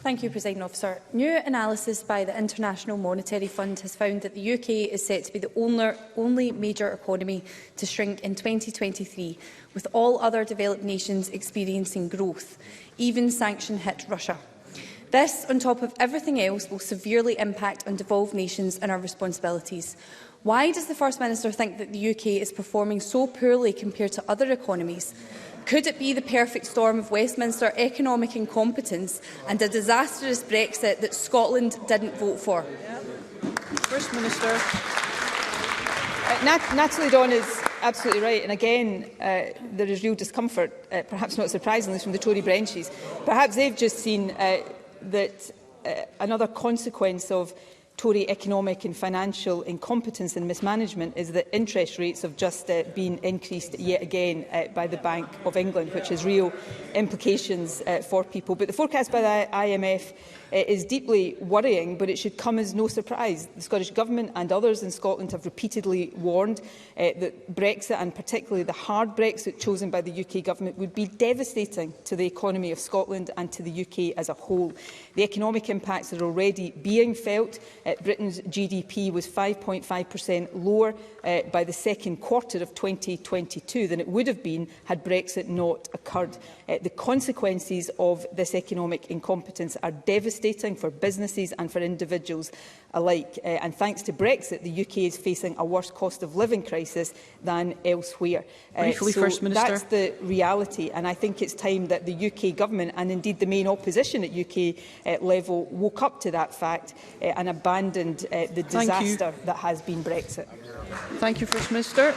Thank you, Presiding Officer. New analysis by the International Monetary Fund has found that the UK is set to be the only major economy to shrink in 2023, with all other developed nations experiencing growth. Even sanction-hit Russia. This, on top of everything else, will severely impact on devolved nations and our responsibilities. Why does the First Minister think that the UK is performing so poorly compared to other economies? Could it be the perfect storm of Westminster economic incompetence and a disastrous Brexit that Scotland didn't vote for? First Minister. Natalie Don is absolutely right, and again there is real discomfort, perhaps not surprisingly, from the Tory branches. Perhaps they've just seen that another consequence of Tory economic and financial incompetence and mismanagement is that interest rates have just been increased yet again by the Bank of England, which has real implications for people. But the forecast by the IMF is deeply worrying, but it should come as no surprise. The Scottish Government and others in Scotland have repeatedly warned that Brexit, and particularly the hard Brexit chosen by the UK Government, would be devastating to the economy of Scotland and to the UK as a whole. The economic impacts are already being felt. Britain's GDP was 5.5% lower by the second quarter of 2022 than it would have been had Brexit not occurred. The consequences of this economic incompetence are devastating for businesses and for individuals alike. And thanks to Brexit, the UK is facing a worse cost of living crisis than elsewhere. Briefly, First Minister. That's the reality, and I think it's time that the UK Government and indeed the main opposition at UK level woke up to that fact and abandoned the disaster that has been Brexit. Thank you, First Minister.